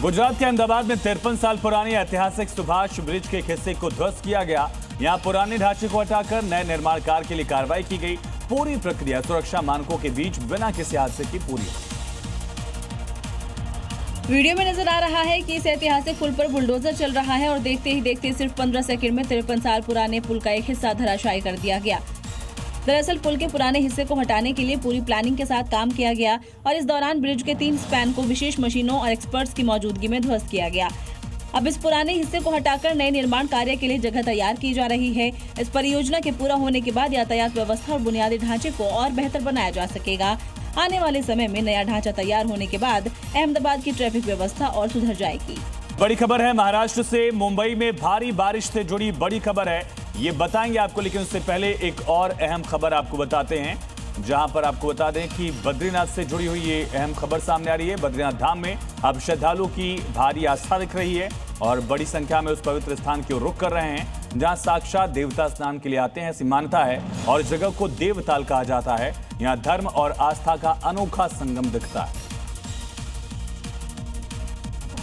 गुजरात के अहमदाबाद में 53 साल पुरानी ऐतिहासिक सुभाष ब्रिज के एक हिस्से को ध्वस्त किया गया। यहां पुराने ढांचे को हटाकर नए निर्माण कार्य के लिए कार्रवाई की गई। पूरी प्रक्रिया सुरक्षा मानकों के बीच बिना किसी हादसे की पूरी। वीडियो में नजर आ रहा है कि इस ऐतिहासिक पुल पर बुलडोजर चल रहा है और देखते ही देखते सिर्फ 15 सेकंड में 53 साल पुराने पुल का एक हिस्सा धराशायी कर दिया गया। दरअसल पुल के पुराने हिस्से को हटाने के लिए पूरी प्लानिंग के साथ काम किया गया और इस दौरान ब्रिज के 3 स्पैन को विशेष मशीनों और एक्सपर्ट्स की मौजूदगी में ध्वस्त किया गया। अब इस पुराने हिस्से को हटाकर नए निर्माण कार्य के लिए जगह तैयार की जा रही है। इस परियोजना के पूरा होने के बाद यातायात व्यवस्था और बुनियादी ढांचे को और बेहतर बनाया जा सकेगा। आने वाले समय में नया ढांचा तैयार होने के बाद अहमदाबाद की ट्रैफिक व्यवस्था और सुधर जाएगी। बड़ी खबर है महाराष्ट्र से। मुंबई में भारी बारिश से जुड़ी बड़ी खबर है, ये बताएंगे आपको, लेकिन उससे पहले एक और अहम खबर आपको बताते हैं, जहां पर आपको बता दें कि बद्रीनाथ से जुड़ी हुई ये अहम खबर सामने आ रही है। बद्रीनाथ धाम में अब श्रद्धालुओं की भारी आस्था दिख रही है और बड़ी संख्या में उस पवित्र स्थान की ओर रुख कर रहे हैं, जहां साक्षात देवता स्नान के लिए आते हैं, ऐसी मान्यता है। और इस जगह को देवताल कहा जाता है। यहाँ धर्म और आस्था का अनोखा संगम दिखता है।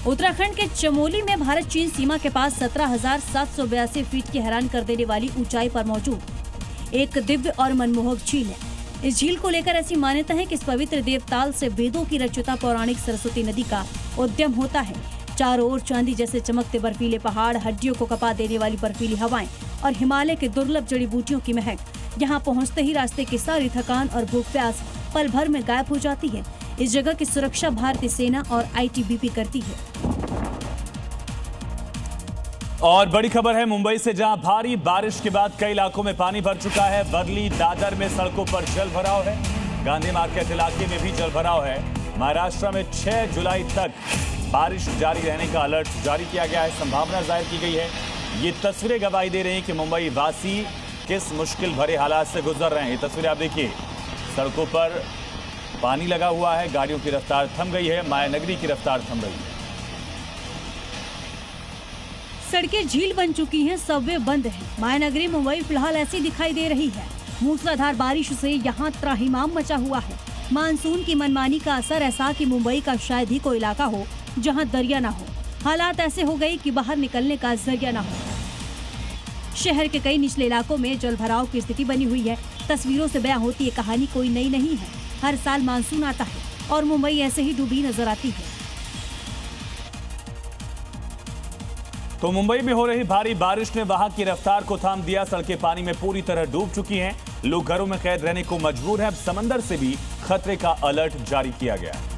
उत्तराखंड के चमोली में भारत चीन सीमा के पास 17,782 फीट की हैरान कर देने वाली ऊंचाई पर मौजूद एक दिव्य और मनमोहक झील है। इस झील को लेकर ऐसी मान्यता है कि इस पवित्र देवताल से वेदों की रचयिता पौराणिक सरस्वती नदी का उद्गम होता है। चारों ओर चांदी जैसे चमकते बर्फीले पहाड़, हड्डियों को कपा देने वाली बर्फीली हवाएं और हिमालय के दुर्लभ जड़ी बूटियों की महक। यहाँ पहुँचते ही रास्ते की सारी थकान और भूख प्यास पल भर में गायब हो जाती है। इस जगह की सुरक्षा भारतीय सेना और आईटीबीपी करती है। और बड़ी खबर है मुंबई से, जहां भारी बारिश के बाद कई इलाकों में पानी भर चुका है। वर्ली दादर में सड़कों पर जल भराव है। गांधी मार्केट इलाके में भी जल भराव है। महाराष्ट्र में 6 जुलाई तक बारिश जारी रहने का अलर्ट जारी किया गया है, संभावना जाहिर की गई है। ये तस्वीरें गवाही दे रही हैं कि मुंबई वासी किस मुश्किल भरे हालात से गुजर रहे हैं। ये तस्वीरें आप देखिए, सड़कों पर पानी लगा हुआ है, गाड़ियों की रफ्तार थम गई है, मायानगरी की रफ्तार थम गई है। सड़कें झील बन चुकी हैं, सबवे बंद है। मायानगरी मुंबई फिलहाल ऐसी दिखाई दे रही है। मूसलाधार बारिश से यहाँ त्राहिमाम मचा हुआ है। मानसून की मनमानी का असर ऐसा कि मुंबई का शायद ही कोई इलाका हो जहाँ दरिया न हो। हालात ऐसे हो गए कि बाहर निकलने का जरिया न हो। शहर के कई निचले इलाकों में जल भराव की स्थिति बनी हुई है। तस्वीरों से बयां होती है कहानी कोई नई नहीं है। हर साल मानसून आता है और मुंबई ऐसे ही डूबी नजर आती है। तो मुंबई में हो रही भारी बारिश ने वहां की रफ्तार को थाम दिया। सड़कें पानी में पूरी तरह डूब चुकी हैं। लोग घरों में कैद रहने को मजबूर हैं। अब समंदर से भी खतरे का अलर्ट जारी किया गया है।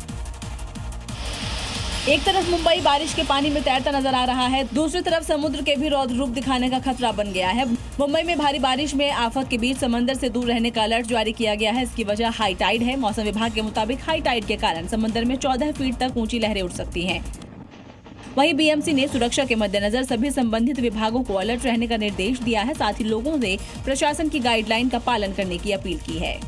एक तरफ मुंबई बारिश के पानी में तैरता नजर आ रहा है, दूसरी तरफ समुद्र के भी रौद्र रूप दिखाने का खतरा बन गया है। मुंबई में भारी बारिश में आफत के बीच समंदर से दूर रहने का अलर्ट जारी किया गया है। इसकी वजह हाई टाइड है। मौसम विभाग के मुताबिक हाई टाइड के कारण समंदर में 14 फीट तक ऊंची लहरें उठ सकती हैं। वहीं बीएमसी ने सुरक्षा के मद्देनजर सभी संबंधित विभागों को अलर्ट रहने का निर्देश दिया है। साथ ही लोगों से प्रशासन की गाइडलाइन का पालन करने की अपील की है।